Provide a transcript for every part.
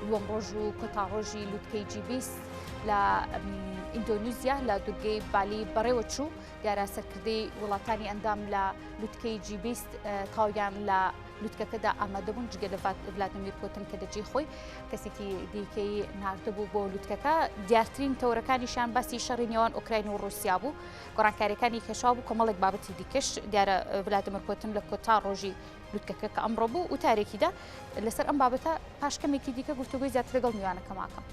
دووەم ڕۆژ و کۆتا ڕۆژی لوتکەی جیبیست لە ئیندۆنیزیا لە دوورگەی بالی بەڕێوە چوو دیارە سەرکردەی وڵاتانی ئەندام لە لوتکەی جیبیست تاویان لە لوتکەکەدا ئامادەبوون جگە لە ڤلادیمیر پوتین کە دەجێ خۆی کەسێکی دیکەی ناردەبوو بۆ لوتکەکە دیارترین تەورەکانیشان باسی شەڕی نێوان ئۆکراین و ڕووسیا بوو گۆڕانکاریەکانی کێشاو بوو کۆمەڵێک بابەتی دیکەش دیارە ڤلادیمیر پوتین لە کۆتا ڕۆژی لوتکەکە کە ئەمڕۆ بوو و تارێکیدا لەسەر ئەم بابەتە پاشکەمێکی دیکە گفتوگوی زیاتر لەگەڵ میوانەکەماکەم.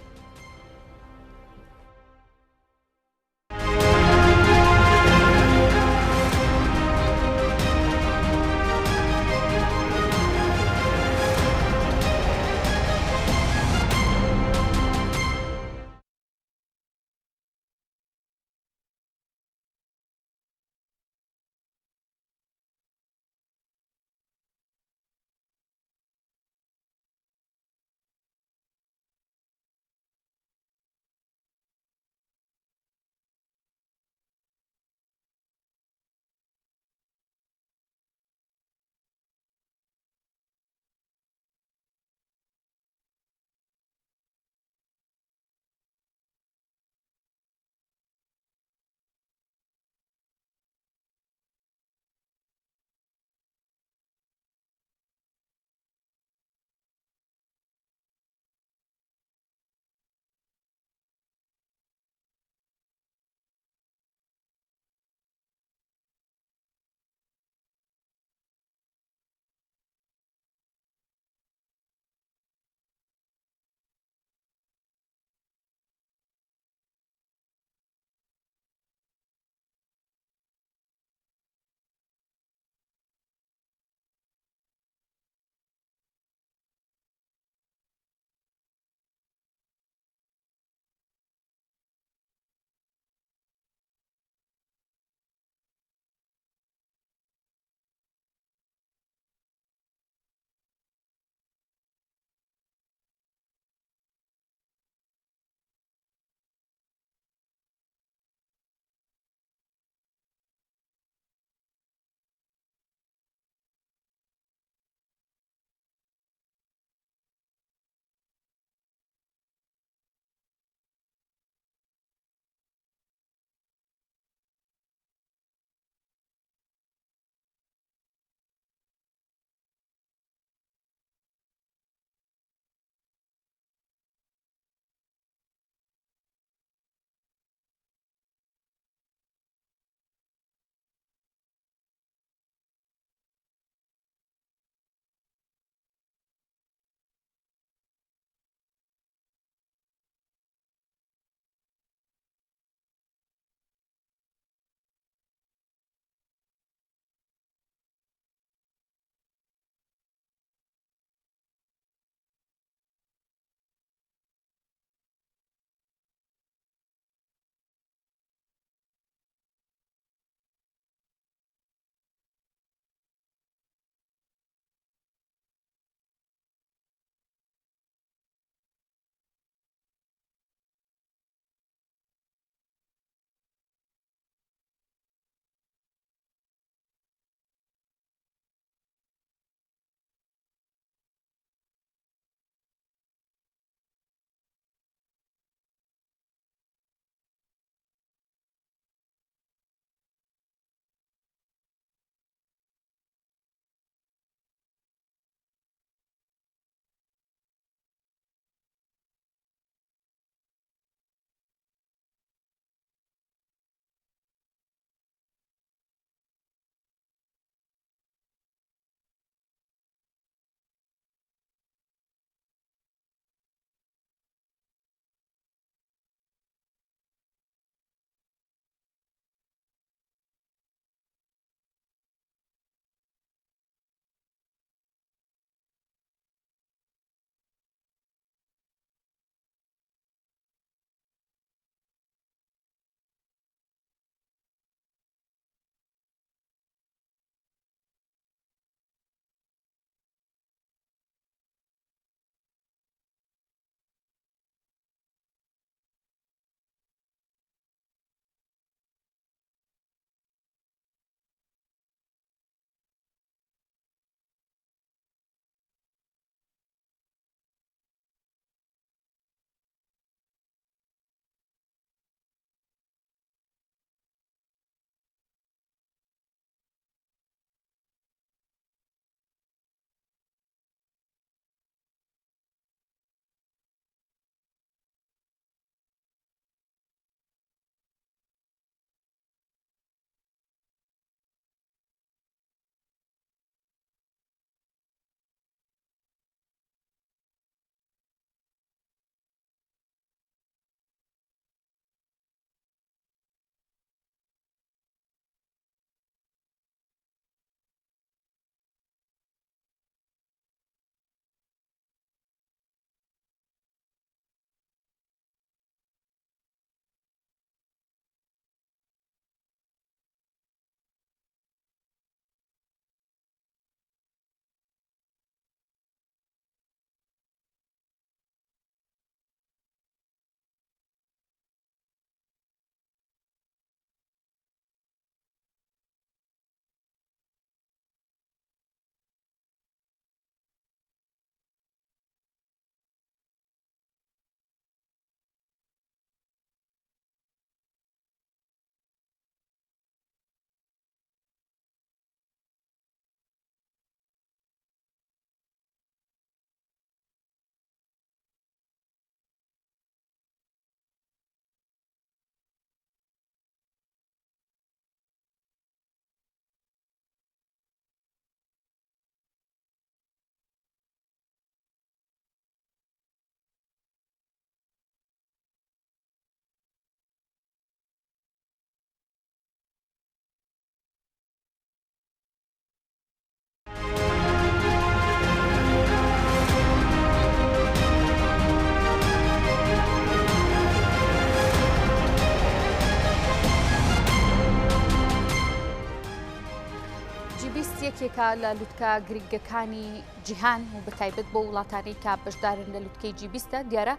یەکێکە لە لوتکە گرنگەکانی جیهان و بەتایبەت بۆ وڵاتانەی کە بەشدارن لە لوتکەی جی20 دیارە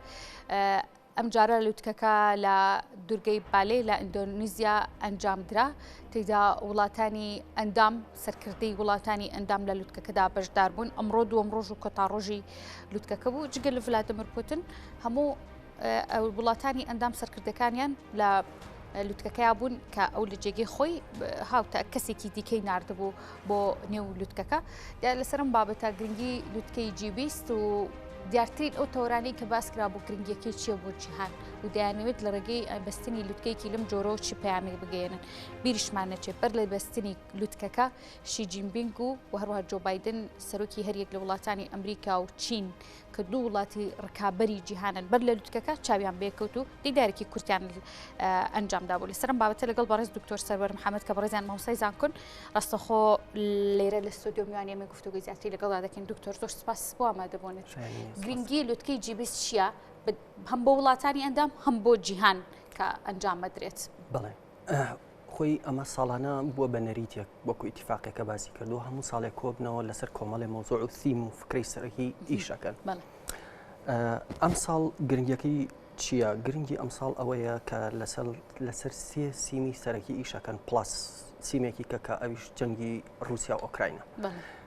ئەم جارە لوتکەکە لە دورگەی بالێ لە ئیندۆنیزیا ئەنجامدرا تێدا وڵاتانی ئەندام سەرکردەی وڵاتانی ئەندام لە لوتکەکەدا بەشدار بوون ئەمڕۆ دووەم ڕۆژ و کۆتاڕۆژی لوتکەکە بوو جگە لە ڤلادیمیر پوتین هەموو وڵاتانی ئەندام سەرکردەکانیان لە لوتکەکەیا بوون کە ئەو لە جێگەی خۆی هاوتە کەسێکی دیکەی ناردبوو بۆ نێو لوتکەکە لەسەرم بابەتە گرنگی لوتکەی جی20 و دیارترین ئەو تەورانەی کە باس کرا بۆ گرنگیەکەی چییە بۆ جیهان و دەیانەوێت لە ڕێگەی بەستنی لوتکەیەکی لەم جۆرە چی پەیامێک بگەێنن بیریشمان نەچێت بەر لە بەستنی لوتکەکە شی جینپینگ و هەروەها جۆ بایدن سەرۆکی هەریەک لە وڵاتانی ئەمریکا و چین کە دوو وڵاتی ڕکابەری جیهانن بەر لە لوتکەکە چاویان بێکەوت و دیدارێکی کورتیان ئەنجامدا بوو لەسەرم بابەتە لەگەڵ بەڕێز دکتۆر سەرور محەممەد کە بەڕێزیان مامۆستای کون ڕاستەخۆ لێرە لە ستۆدیۆ میوانی ئێمە گفتوگوی زیاتری لەگەڵا دەکەین دکتۆر زۆر سپاس بۆ ئامادەبوونێت گرنگی لوتکەی جی20 چییە هەم بۆ وڵاتانی ئەندام هەم بۆ جیهان کە ئەنجام بدرێت بڵێ خۆی ئەمە ساڵانە بووە بە نەریتێک وەکو ئیتیفاقێکە باسی کردو هەموو ساڵێک کۆبنەوە لەسەر کۆمەڵی مۆزوع و سیم و فکرەی سەرەکی ئیشەکەن ئەم ساڵ گرنگیەکەی چییە؟ گرنگی ئەم ساڵ ئەوەیە کە لەسەر سێ سیمی سەرەکی ئیشەکەن پلاس سیمێکی کە ئەویش جەنگی رووسیا و ئۆکراینە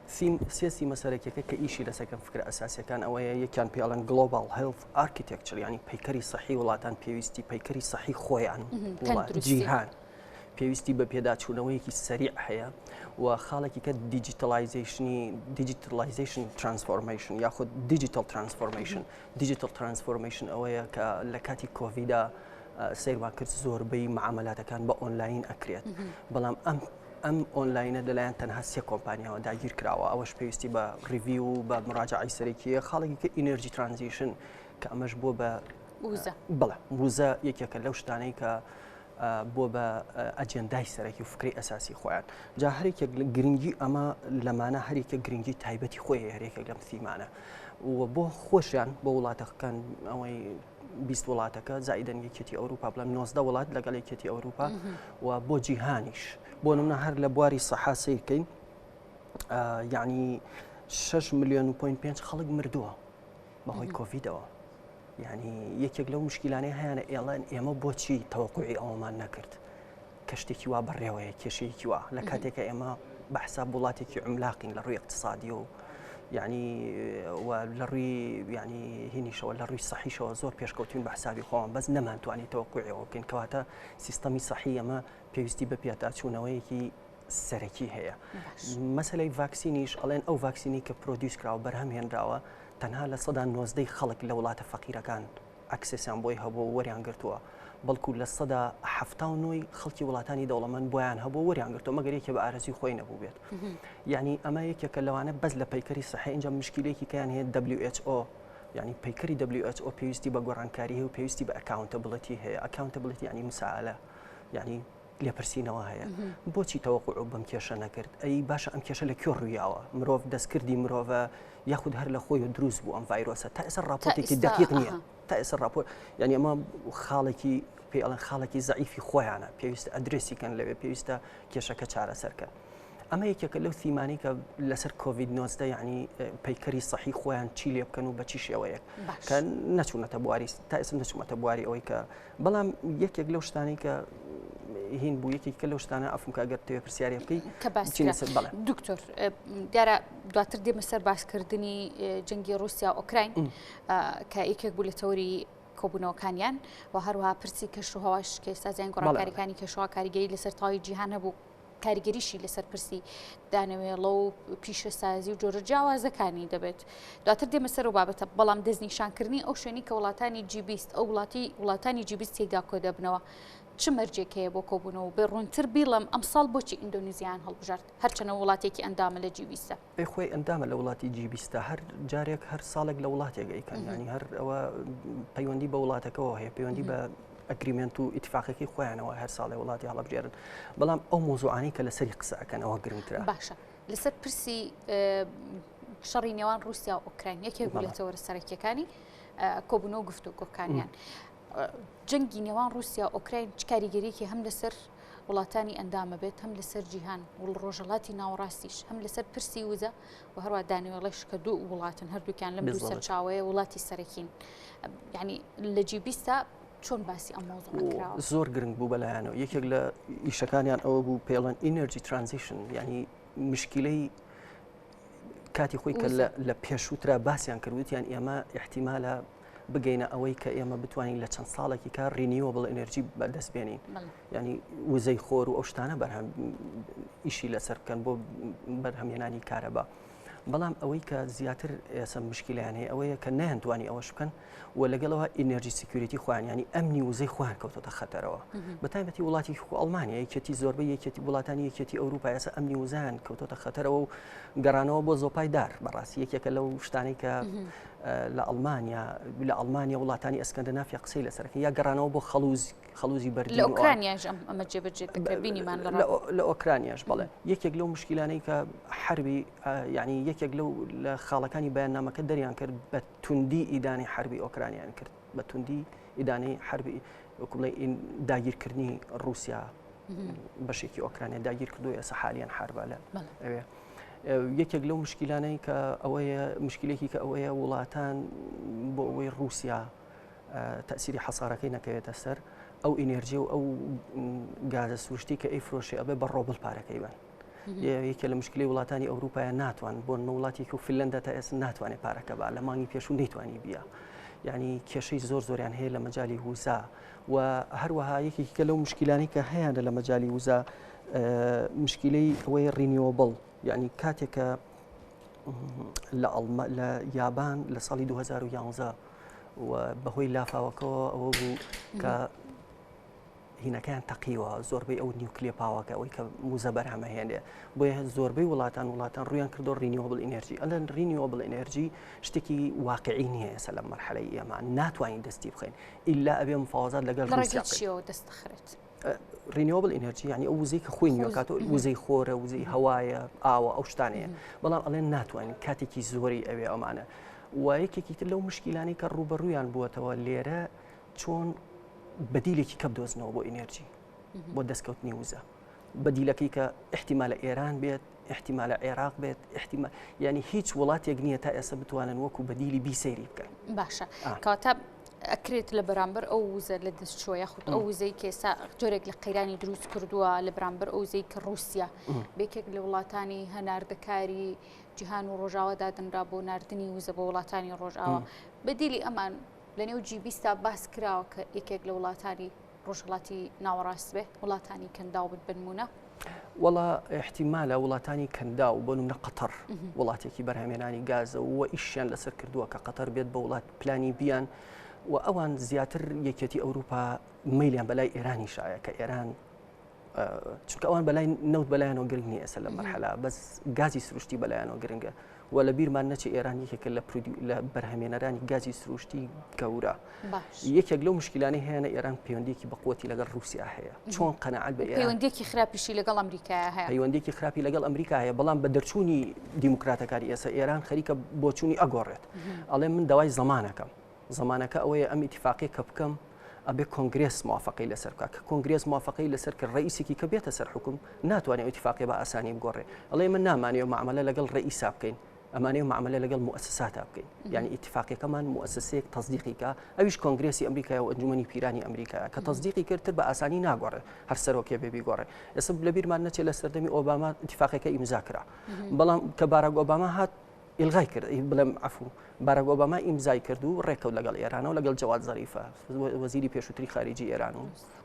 سیاسی مەسەرێکەکە کە ئیشی لەسەکەم فکرە ئەساسیەکان ئەوەیە یەکیان پێڵەن گلۆبال هێڵث ئارکیتێکچر ینی پەیکەری سەحی وڵاتان پێویستی پەیکەری سەحی خۆیان جیهان پێویستی بە پێداچوونەوەیەکی سەریع هەیە و خاڵێکی کە دیجیتالایزیشن ترانسفۆرمیشن یاخود دیجیتال ترانسفۆرمیشن ئەوەیە کە لە کاتی کۆڤیدا سیروا کرد زۆربەی معاملاتەکان بە ئۆنلاین ئەکرێت بەڵام ئەم ئۆنلاینە لەلایەن تەنها سێ کۆمپانیاوە داگیر کراوە ئەوەش پێویستی بە ڕیڤی و بە مراجعی سەرەکیە خاڵێکی کە ئینەرژی ترانزیشن کە ئەمەش بۆ بە بڵێ وزە یەکێکە لەو شتانەی کە بۆ بە ئەجێندای سەرەکی و فکری ئەساسی خۆیان جا هەرێکێک گرنگی ئەمە لەمانە هەرێکە گرنگی تایبەتی خۆی هەرێکێک لەم سیمانە و بۆ خۆشیان بۆ وڵاتەکان ئەوەی 20 وڵاتەکە زائیدەن یەکێتی ئەوروپا بڵێم 19 وڵات لەگەڵ یەکێتی ئەوروپا و بۆ جیهانیش بۆ نمونە هەر لە بواری سەحا سیرکەین یعنی 6 ملیۆن و پۆینت 5 خەڵک مردووە بەهۆی کۆڤیدەوە یعنی یەکێک لەو مشکلانەی هەیەە ئێڵەن ئێمە بۆچی تەوەقوعی ئەومان نەکرد کە شتێکی وا بەڕێوەیە کێشەیەکی وا لە کاتێکە ئێمە بەحساب وڵاتێکی عملاقین لە ڕووی اقتصادی و یعنی لە ڕووی ینی هینیشەوە لە ڕووی سەحیشەوە زۆر پێشکەوتین بە حسابی خۆمان بەس نەمانتوانی تەوەقوعیەوە بکەین کەواتە سیستەمی سەحی ئەمە پێویستی بە پێداچوونەوەیەکی سەرەکی هەیە مەسەلەی ڤاکسینیش ئەڵێن ئەو ڤاکسینی کە پرۆدیوس کراوە بەرهەم هێنراوە تەنها لە 90 خەڵک لە وڵاتە فەقیرەکان ئەکسسیان بۆی هەبوو وەریان گرتووە بەڵکو لە 79 خەڵکی وڵاتانی دەوڵەمەند بۆیان هەبوو وەریان گرتووە مەگەر یەکێ بە ئارەزی خۆی نەبوو بێت یعنی ئەمە یەکێکە لەوانە بەس لە پەیکەری سەحی اینجا مشکلێکی کەیان هەیە WHO یعنی پەیکەری WHO پێویستی بە گۆڕانکاری هەیە و پێویستی بە ئەکاونتەبڵەتی هەیە ئەکاونتەبڵەتی ینی مساءلە یعنی لێپرسینەوە هەیە بۆچی تەوەقوع بەم کێشە نەکرد ئەی باشە ئەم کێشە لە کێ ڕوویاوە مرۆڤ دەستکردی مرۆڤە یاخود هەر لە خۆی دروست بوو ئەم ڤایرۆسە تا ئێستا ڕاپۆرتێکی دقیق نییە تا ئێستا ڕاپۆرت یعنی ئەمە خاڵێکی پێڵەن خاڵێکی زەعیفی خۆیانە پێویستە ئەدرێسیکەن لەوێ پێویستە کێشەکە چارەسەرکە ئەمە یەکێکە لەو سیمانی کە لەسەر کۆڤید-19 یعنی پەیکەری سەحی خۆیان چی لێ بکەن و بە چی شێوەیەک کە نەچوونەتە بواری تا ئێستا نەچوونەتە بواری ئەوەی کە بەڵام یەکێک لەو شتانی کە هین بوو یەکێکە لەو شتانە ئەفم کە ئەگەر تەوێ پرسیارێ بکەی دکتۆر دیارە دواتر دێمە سەر باسکردنی جەنگی رووسیا ئۆکراین کە یەکێک بوو لە تەوری کۆبوونەوەکانیان و هەروەها پرسی کەشوهەواش کە ئێستا زیان گۆڕانکاریەکانی کەشوها کاریگەری لەسەر تاوی جیهان هەبوو کاریگەریشی لەسەر پرسی دانەوێڵە و پیشە سازی و جۆرە جیاوازەکانی دەبێت دواتر دێمە سەر و بابەتە بەڵام دەستنیشانکردنی ئەو شوێنی کە وڵاتانی جی20 ئەو وڵاتانی جی20 تێدا کۆ دەبنەوە چ مەرجێکەیە بۆ کۆبوونەوە بێ ڕوونتر بیڵم ئەمساڵ بۆچی ئیندۆنیزیان هەڵبژارد هەرچەنە وڵاتێکی ئەندامە لە جی20 ئەی خۆی ئەندامە لە وڵاتی جی20 هەر جارێک هەر ساڵێک لە وڵاتێک ئەیکەن ینی هەر ئەوە پەیوەندی بە وڵاتەکەەوە هەیە پەیوەندی بە ئەگریمنت و ئیتفاقێکی خۆیانەوە هەر ساڵی وڵاتی هەڵبژێرن بەڵام ئەو مۆزوعانی کە لەسەری قسەکەن ئەوە گرنگترە باشە لەسەر پرسی شەڕی نێوان رووسیا و ئۆکراین یەکێک بوو لە تەوەرە سەرەکیەکانی کۆبوونەوە گفتوگۆکانیان جەنگی نێوان رووسیا ئۆکراین چ کاریگەریەکی هەم لەسەر وڵاتانی ئەندامە بێت هەم لەسەر جیهان و ڕۆژەڵاتی ناوەڕاستیش هەم لەسەر پرسی وزە و هەروە دانیوێڵش کە دوو وڵاتن هەردووکیان لەم دوو سەرچاوەیە وڵاتی سەرەکین یعنی لە جیبیستە چۆن باسی ئەم مۆزوع کراوە زۆر گرنگ بوو بەلایەنەوە یەکێک لە ئیشەکانیان ئەوە بوو پێڵەن ئینەرجی ترانزیشن یعنی مشکلەی کاتی خۆی کە لە پێشووترا باسییان کردوتیان ئێمە احتیمالە بگەینە ئەوەی کە ئێمە بتوانین لە چەند ساڵێکی کار ڕینیوەبڵ ئەنرژی بەدەست بێنین ینی وزەی خۆر و ئەو شتانە بەرهەم ئیشی لەسەر بکەن بۆ بەرهەمهێنانی کارەبا بەڵام ئەوەی کە زیاتر ئێستا مشکلیان هەیە ئەوەیە کە نەیانتوانی ئەوەش بکەن و لەگەڵەوە ئینەرژی سکیوریتی خۆیان ینی ئەمنی وزەی خۆیان کەوتۆتە خەتەرەوە بەتایبەتی وڵاتی ئەڵمانیا یەکێتی زۆربەی یەکێتی وڵاتانی یەکێتی ئەوروپا ئێستا ئەمنی وزەیان کەوتۆتە خەتەرەوە و گەڕانەوە بۆ زۆپای دار بەڕاستی یەکێکە لەو شتانەی کە لە ئەڵمانیا وڵاتانی ئەسکەندەنافیا قسەی لەسەرەکە یا گەڕانەوە بۆ خەڵوزی بەردین لە ئۆکرانیاش ئەمە جێبەجێ بینیمان لە ئۆکرانیاش بەڵێ یەکێک لەو مشکلانەی کە حربی ینی یەکێک لەو لە خاڵەکانی بەیاننامەکە دەریان کرد بە توندی ئیدانی حربی ئۆکرانیان کرد بە توندی ئیدانەی حربی وەکوڵی داگیرکردنی رووسیا بەشێکی ئۆکرانیا داگیر کردو ئێستا حالیان حربە لە ئەوێ یەکێک لەو مشکلانەی کە ئەوەیە مشکلێکی کە ئەوەیە وڵاتان بۆ ئەوەی رووسیا تەسیری حەسارەکەی نەکەوێتە سەر ئەو ئینێرجی و ئەو گازە سوشتی کە ئەیفرۆشی ئەبێ بە ڕۆبڵ پارەکەی بن یەکێ لە مشکلی وڵاتانی ئەوروپایە ناتوان بۆ وڵاتێکی و فنلەندا تا ئێستا ناتوانێت پارەکە با لە مانگی پێشوو نەیتوانی بیا یعنی کێشەی زۆریان هەیە لە مەجای وزا و هەروەها یەکێکی کە لەو مشکلانی کە هەیە لە مەجای وزا مشکلەی ئەوەی ڕینیوەبڵ یعنی کاتێکە لە یابان لە ساڵی 2011 و بەهۆی لافاوەکەەوە ئەوە بوو کە هینەکەیان تەقیوە زۆربەی ئەو نیوکلێ پاوەکە ئەوەی کە موزە بەرهەمەهێنێ بۆیە زۆربەی وڵاتان ڕویان کردو ڕینیوەبڵ ئینەرژی ئەلەن ڕینیوەبڵ ئینەرژی شتێکی واقعی نییە ئێستا لە مەرحەلەی ئێمە ناتوانین دەستی بخەین ئیلا ئەبێ مفاوەزات لەگەڵ رووسیا دەستخرێت ڕینیوەبڵ ئینەرژی ینی ئەو وزەی کە خۆی نیوەکاتەوە وزەی خۆرە وزەی هەوایە ئاوە ئەو شتانەیە بەڵام ئەڵێن ناتوانین کاتێکی زۆری ئەوێ ئەمانە و یەکێکی تر لەو مشکلانەی کە ڕوبەڕوویان بووەتەوە لێرە چۆن بەدیلێکی کە بدۆزنەوە بۆ ئینەرژی بۆ دەستکەوتنی وزە بەدیلەکەی کە احتیمالە ئێران بێت احتیمالە عێراق بێت احتیمال ینی هیچ وڵاتێک نییە تا ئێستا بتوانن وەکو بەدیلی بیسەیری بکەن باشە کاتە ئەکرێت لە بەرامبەر ئەو وزە لە دەستچۆ یاخود ئەو وزەی کێسا جۆرێک لە قەیرانی دروست کردووە لە بەرامبەر ئەو وزەی کە رووسیا بێکێک لە وڵاتانی هەناردەکاری جیهان و ڕۆژاوەدا دەنرا بۆ ناردنی وزە بە وڵاتانی ڕۆژئاوە بەدیلی ئەمان لە نێو جیبیستا باس کراوە کە یەکێک لە وڵاتانی ڕۆژهەڵاتی ناوەڕاست بێ وڵاتانی کەندا و بنمونە وڵا احتیمالە وڵاتانی کەندا و بۆ نمونە قەتەر وڵاتێکی بەرهەمێنانی گازە و ئیشیان لەسەر کردووە کە قەتەر بێت بە وڵات پلانی بیان و ئەوان زیاتر یەکێتی ئەوروپا مەیلیان بەلای ئێرانی شایە کە ئێران چونکە ئەوان بەلای نەوت بەلایەنەوە گرنگ نیە ئێستا لە مەرحەلا بەس گازی سروشتی بەلایەنەوە گرنگە و لە بیرمان نەچێ ئێران یەکێکە لە بەرهەمێنەرانی گازی سروشتی گەورە یەکێک لەو مشکلانەی هەیە ئێران پەیوەندیێکی بەقوەتی لەگەڵ رووسیا هەیە چۆن قەنەعەت بە ئێران پەیوەندیێکی خراپیشی لەگەڵ ئەمریکا هەیە پەیوەندیێکی خراپی لەگەڵ ئەمریکا هەیە بەڵام بە دەرچوونی دیموکراتەکانی ئێستا ئێران خەریکە بۆچوونی ئەگۆڕێت ئەڵێ من داوای زمانەکە ئەوەیە ئەم ئیتیفاقی کە بکەم ئەبێ کۆنگرێس موافقەی لەسەر بکات کە کۆنگرێس موافقەی لەسەر کە ڕئیسێکی کە بێتە سەر حکوم ناتوانێت ئیتیفاقی بە ئاسانی بگۆڕێ ئەڵێ من نامانێ معاملە لەگەڵ ڕئیسا بکەین ئەمانەیە معاملە لەگەڵ مؤسساتە بکەین یعنی ئیتیفاقیەکەمان مؤسسەیەک تەصدیقیکە ئەویش کۆنگرێسی ئەمریکای و ئەنجومەنی پیرانی ئەمریکایە کە تەصدیقی کردتر بە ئاسانی ناگۆڕێت هەر سەرۆکێ بێ بیگۆڕێ ئێستا لە بیرمان نەچێت لە سەردەمی ئۆباما ئیتیفاقەکە ئیمزا کرا بەڵام کە باراک ئۆباما هات ئیلغای کرد بڵێم عفو باراک ئۆباما ئیمزای کرد و ڕێکەوت لەگەڵ ئێرانەوە لەگەڵ جەواد زەریفە وەزیری پێشووتری خارجی ئێران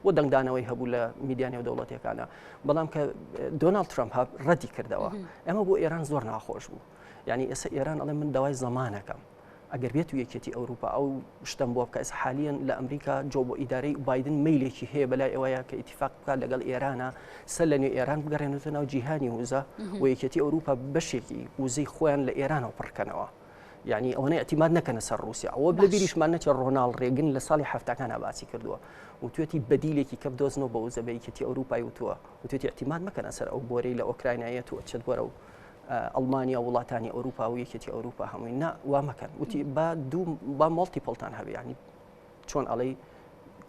و دەنگدانەوەی هەبوو لە میدیانی و دەوڵەتیەکانە بەڵام کە دۆناڵد ترامپ ڕەتی کردەوە ئەمە بۆ ئێران زۆر ناخۆش بوو یعنی ئێستا ئێران ئەڵێ من داوای زەمانەکەم ئەگەر بێت و یەکێتی ئەوروپا ئەو شتم بۆ بکە ئێستا حالیان لە ئەمریکا جۆ بۆ ئیدارەی بایدن میلێکی هەیە بەلای ئەوەیە کە ئیتیفاق بکات لەگەڵ ئێرانە سەر لە نوێ ئێران بگەڕێنێتە ناو جیهانی وزە و یەکێتی ئەوروپا بەشێکی وزەی خۆیان لە ئێرانەوە پڕکەنەوە یعنی ئەوەنەی ئەتیماد نەکەنە سەر رووسیا ئەوە لە بیریشمان نەچێت ڕۆناڵ ڕێگن لە ساڵی هەفتەکانە باسی کردووە و توێتی بەدیلێکی کە بدۆزنەوە بە وزە بە یەکێتی ئەوروپای وتووە و توێتی ئەتیماد مەکەنە سەر ئەو بۆرەی لە ئۆکراینایەت و چەت وەرە و ئەڵمانیا وڵاتانی ئەوروپا و یەکێتی ئەوروپا هەمووی نا وا مەکەن وتی با مۆڵتیپڵتان هەبێ ینی چۆن ئەڵەی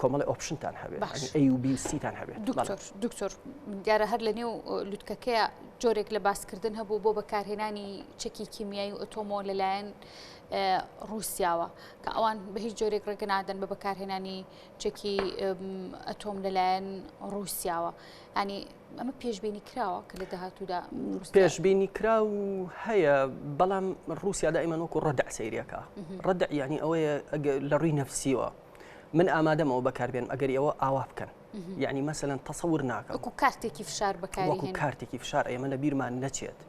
کۆمەڵی ئۆپشنتان هەبێت A و B و Cتان هەبێت. دکتۆر دیارە هەر لە نێو لوتکەکەیە جۆرێک لە باسکردن هەبوو بۆ بەکارهێنانی چەکی کیمیایی و ئۆتۆمۆ لەلایەن رووسیاوە کە ئەوان بە هیچ جۆرێک ڕێگە نادەن بە بەکارهێنانی چەکی ئەتۆم لەلایەن رووسیاوە. ینی ئەمە پێشبینی کراوە کە لە داهاتوودا پێشبینی کرا و هەیە بەڵام رووسیا دائیمەن وەکو ڕەدع سەیرەکە ڕەدع ینی ئەوەیە لە ڕووی نەفسیوە من ئامادەمەوە بەکاربێنم ئەگەر ئەوە ئاوا بکەن یعنی مەسەلەن تەسەور ناکەم وەکو کارتێکی فشار بەکاری وەکو کارتێکی فشار ئێمە لە بیرمان نەچێت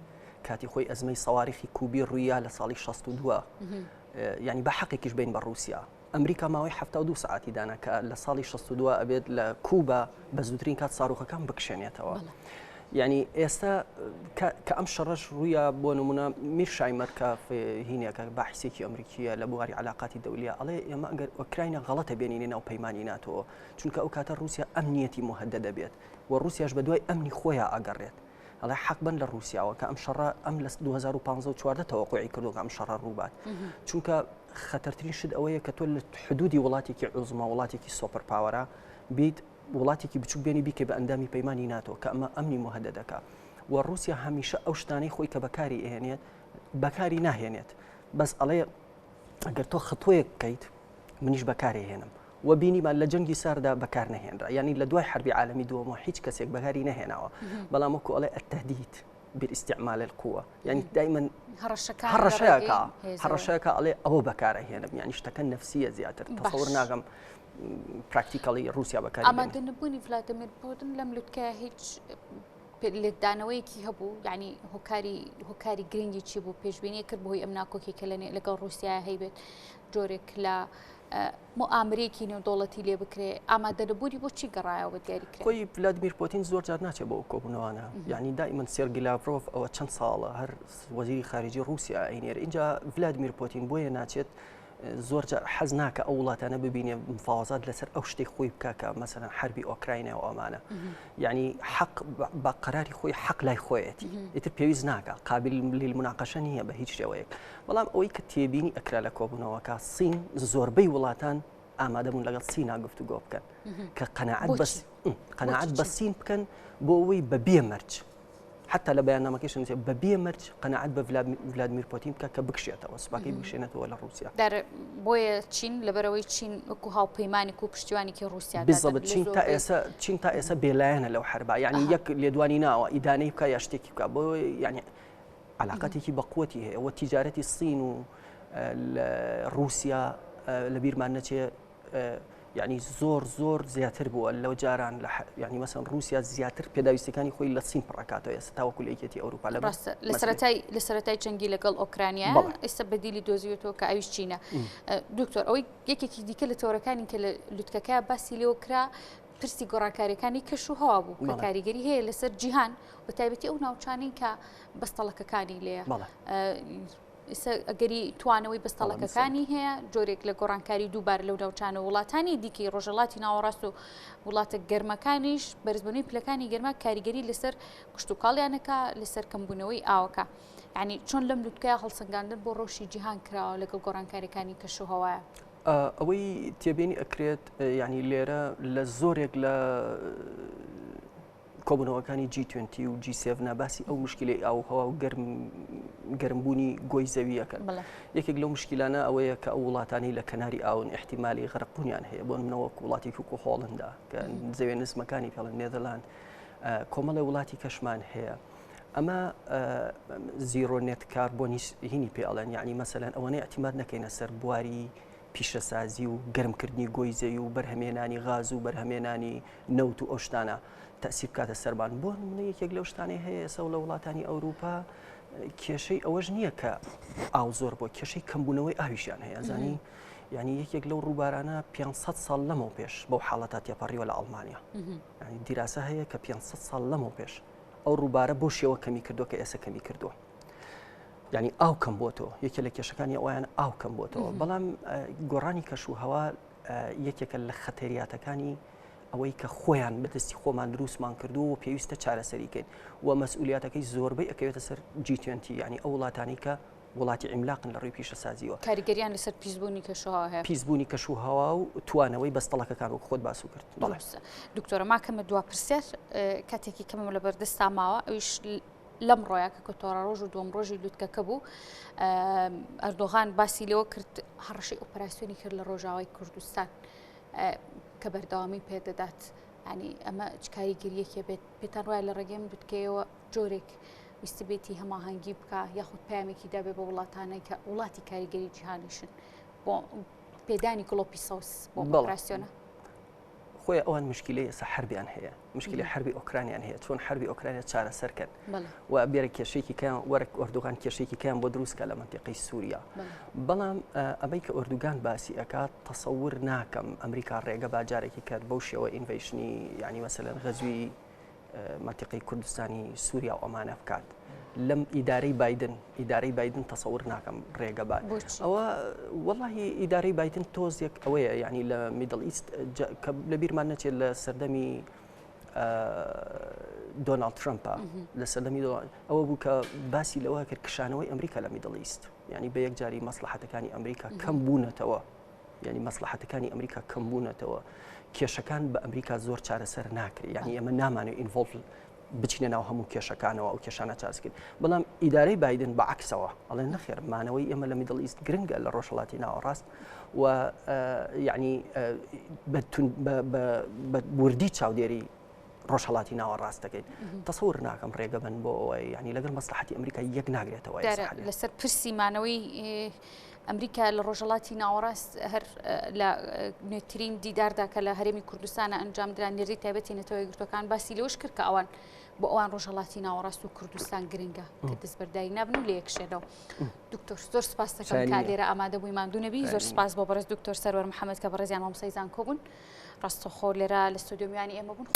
کاتی خۆی ئەزمەی سەواریخی کوبی ڕوویا لە ساڵی 62 ینی بە حەقێکیش بین بە رووسیا ئەمریکا ماوەی 72 ساعتی دانا کە لە ساڵی 62 ئەبێت لە کوبا بە زووترین کات ساڕوخەکان بکشێنێتەوە. یعنی ئێستا کە ئەم شەڕەش ڕوویە بۆ نمونە میرشایمەر کە هینێکە باحسێکی ئەمریکیە لە بواری علاقاتی دەولیە ئەڵێ ئێمە ئەگەر ئۆکراینە غەڵەتە بێنینە ناو پەیمانی ناتۆ چونکە ئەو کاتە رووسیا ئەمنیەتی مهدە دەبێت و رووسیاش بە دوای ئەمنی خۆیان ئەگەڕێت. ئەڵێ حەق بن لە رووسیاوە کە ئەم شەڕە ئەم لە 2015 تەوەقوعی کردو کە ئەم شەڕە ڕووبات چونکە خەتەرترین شت ئەوەیە کە تۆ لە حدودی وڵاتێکی عوزمە وڵاتێکی سۆپەر پاوەرە بیت وڵاتێکی بچوک بێنی بیکە بە ئەندامی پەیمانی ناتۆ کە ئەمە ئەمنی مهدە دەکات و رووسیا هەمیشە ئەو شتانەی خۆی کە بەکاری ئێنێت بەکاری ناهێنێت بەس ئەڵێ ئەگەر تۆ خطوەیەک بکەیت منیش بەکاری هێنم و بینیمان لە جەنگی ساردا بەکار نەهێنرا ینی لە دوای حربی عالمی دووەمەوە هیچ کەسێک بەکاری نەهێناوە بەڵام وەکو ئەڵێ التهدید باستعمال القوة يعني دائما هەڕەشەکە ئەڵێ ئەوە بەکارە هێنم یعنی شتەکە نفسیە زیاتر تەسەوور ناکەم پراکتیکەڵی رووسیا بەکاری ئامادەنبوونی ڤلادیمیر پوتین لەم لوتکە هیچ لێدانەوەیەکی هەبوو یعنی هۆکاری گرنگی چی بوو پێشبینی کرد بۆی ئەم ناکۆکی کە لەگەڵ رووسیا هەیبێت جۆرێک لە مؤامرێکی نێودوڵەتی لێ بکرێ ئامادەنبوونی بۆ چی گەڕایەوە دیاری کرێت خۆی ڤلادیمیر پوتین زۆر جار ناچێت بۆ کۆبوونەوەانە یعنی دائیمەن سێرگی لاڤرۆڤ ئەوە چەند ساڵە هەر وەزیری خارجی رووسیا ئەینێر اینجا ڤلادیمیر پوتین بۆیە ناچێت زۆر جار حەز ناکە ئەو وڵاتانە ببینێ مفاوەزات لەسەر ئەو شتێک خۆی بکە کە مەسەلەن حربی ئۆکراینە و ئەمانە یعنی حەق بە قەراری خۆی حەق لای خۆیەتی ئیتر پێویست ناکە قابل للمناقەشە نییە بە هیچ شێوەیەک بەڵام ئەوەی کە تێبینی ئەکرا لە کۆبوونەوەکە سین زۆربەی وڵاتان ئامادەبوون لەگەڵ سینا گفتوگۆ بکەن کە قەناعەت بە سین بکەن بۆ ئەوەی بە بێمەرج حتى لە بەیاننامەکەیش بە بێمەرج قەناعەت بە ڤلادیمیر پوتین بکە کە بکشێتەوە سوپاکەی بکشێنێتەوە لە رووسیا بۆیە چین لەبەرەوەی چین وەکو هاوپەیمانێک و پشتیوانێکی رووسیا بالضبط چین تا ئێستا بێلایەنە لەو حربا یعنی یەک لێدوانی ناوە ئیدانەی بکە یا شتێکی بکە بۆ یعنی علاقەتێکی بەقوەتی هەیە و تیجارەتی سین و رووسیا لە بیرمان نەچێ يعني زۆر زیاتر بووە لەو جاران يعني مثلا رووسیا زیاتر پێداویستەکانی خۆی لە سین پڕکاتەوە ئێستا تاوەکو لە یەکێتی ئەوروپا لە سەرەتای جەنگی لەگەڵ ئۆکرانیا ئێستا بەدیلی دۆزیوێتەوە کە ئەویش چینە دکتۆر ئەوەی یەکێکی دیکە لە تەورەکانی کە لە لوتکەکە باسی لێوە کرا پرسی گۆڕانکاریەکانی کەش و هەوا بوو کە کاریگەری هەیە لەسەر جیهان و تایبەتی ئەو ناوچانەی کە بەستەڵەکەکانی لێە ئەگەری توانەوەی بەستەڵەکەەکانی هەیە جۆرێک لە گۆڕانکاری دووبار لەو ناوچانە وڵاتانی دیکەی ڕۆژەڵاتی ناوەڕاست و وڵاتە گەرمەکانیش بەرزبوونی پلەکانی گەرمە کاریگەری لەسەر کشتتوکاڵیانەکە لەسەر کەمبوونەوەی ئاوەکە ینی چۆن لەم لوتکای هەڵسەنگاندن بۆ ڕۆژی جیهان کراوە لەگەڵ گۆڕانکاریەکانی کەش و هەوایە ئەوەی تێبینی ئەکرێت ینی لێرە لە زۆرێک لە کۆبوونەوەکانی G20 و G7 باسی ئەو مشکلی ئاوهەوا و گەرمبوونی گۆی زەویەکەن یەکێک لەو مشکلانە ئەوەیە کە ئەو وڵاتانی لە کەناری ئاون احتیمالی غەرقبوونیان هەیە بۆ منەوە وڵاتێکی وەکو هۆڵندا کە زەوێ نزمەکانی پێڵن نێدەلاند کۆمەڵی وڵاتی کەشمان هەیە ئەمە زیرۆنێت کاربۆنی هینی پێڵێن یعنی مەسەلەن ئەوەنەی احتیماد نەکەینە سەر بواری پیشەسازی و گەرمکردنی گۆی زەوی و بەرهەمێنانی غاز و بەرهەمێنانی نەوت و ئەو شتانە تەسیب کاتە سەربان بۆ نمونە یەکێک لەو شتانەی هەیە ئێستا لە وڵاتانی ئەوروپا کێشەی ئەوەش نییە کە ئاو زۆر بۆ کێشەی کەمبوونەوەی ئاویشیان هەیە زانی ینی یەکێک لەو ڕووبارانە 500 ساڵ لەمەوە پێش بەو حاڵەتە تێپەڕیوە لە ئەڵمانیا ینی دیراسە هەیە کە 500 ساڵ لەمەوە پێش ئەو ڕووبارە بۆ شێوە کەمی کردووە کە ئێستا کەمی کردووە ینی ئاو کەم بۆتەوە یەکێک لە کێشەکانی ئەویان ئاو کەم بۆتەوە بەڵام گۆڕانی کەش و هەوا یەکێکە لە خەتەریاتەکانی ئەوەی کە خۆیان بەدەستی خۆمان دروستمان کردووە و پێویستە چارەسەریکەین و مەسئولیاتەکەی زۆربەی ئەکەوێتە سەر G20 ینی ئەو وڵاتانی کە وڵاتی عیملاقن لە ڕووی پیشەسازیەوە کاریگەریان لەسەر پیسبوونی کەشوهاوا هەیە پیسبوونی کەشوهاوا و توانەوەی بەستەڵەکەکان وەک خۆت باسو کرد دکتۆرە ماکەمە دوا پرسیار کاتێکی کەمم لە بەردەستا ماوە ئەویش لەم ڕۆیە کە کۆتۆرە ڕۆژ و دوم ڕۆژی لوتکەکە بوو ئەردۆغان باسی لەوە کرد هەڕەشەی ئۆپەراسیۆنی کرد لە ڕۆژاوای کوردستان کە بەردەوامی پێدەدات ینی ئەمە چ کاریگەریەکێ بێت پێتان وایە لە ڕێگەم بتکەوە جۆرێک ویستی بێتی هەماهەنگی بکە یاخود پامێکی دابێ بە وڵاتانەی کە وڵاتی کاریگەری جیهانیشن بۆ پێدانی گڵۆپی سەوس بۆ ئۆپەراسیۆنە خۆی ئەوان مشکلەی ئێستا حربیان هەیە مشکلی حربی ئۆکرانیان هەیە چۆن حربی ئۆکرانیا چارەسەرکەن و بێرە کێشەیەکی کەیان وەرە ئۆردوغان کێشەیەکی کەیان بۆ دروستکە لە منتیقەی سووریا بەڵام ئەمەی کە ئۆردوگان باسی ئەکات تەسەور ناکەم ئەمریکا ڕێگە باجارێکی کرد بەو شێوە ئینڤیشنی ینی مەسەلەن غەزوی منتیقەی کوردستانی سووریا و ئەمانە بکات لەم ئیدارەی بایدن تەسەور ناکەم ڕێگە بات ئەوە وەڵاهی ئیدارەی بایدن تۆزێک ئەوەیە ینی لە میدڵ ئیست کە لە بیرمان نەچێت لە سەردەمی دۆناڵد ترامپە لە سەردەمی ئەوە بوو کە باسی لەوە کرد کشانەوەی ئەمریکا لە میدڵ ئیست ینی بە یەکجاری مەسلحەتەکانی ئەمریکا کەم بوونەتەوە ینی مەسلحەتەکانی ئەمریکا کەم بوونەتەوە کێشەکان بە ئەمریکا زۆر چارەسەر ناکرێت ینی ئەمە نامانێت ئینڤۆڵ بچینە ناو هەموو کێشەکانەوە ئەو کێشانە چاسکرد بەڵام ئیدارەی بایدن بەعکسەوە ئەڵێ نەخێر مانەوەی ئێمە لە میدڵ ئیست گرنگە لە ڕۆژهەڵاتی ناوەڕاست و یعنی بە وردی چاودێری ڕۆژهەڵاتی ناوەڕاست دەکەین تەسەور ناکەم ڕێگە بن بۆ ئەوەی ینی لەگەڵ مەسلحەتی ئەمریکا یەک ناگرێتەوە لەسەر پرسی مانەوەی ئەمریکا لە ڕۆژهەڵاتی ناوەڕاست هەر لە نوێترین دیداردا کە لە هەرێمی کوردستانە ئەنجامدرا نێردەی تایبەتی نەتەوەی یەکگرتوەکان باسی لەوەش کرد کە ئەوان بۆ ئەوان ڕۆژهەڵاتی ناوەڕاست و کوردستان گرنگە کە دەستبەرداری نابن و لە یەکشێنەوە دکتۆر زۆر سپاس دەکەم کە لێرە ئامادە بووی ماندوو نەبی زۆر سپاس بۆ بەڕێز دکتۆر سەروەر محەممەد کە بە ڕێزیان مامۆستایزان کۆبوون ڕاستەخۆ لێرە لە ستۆدیۆ میوانی ئێمە بوون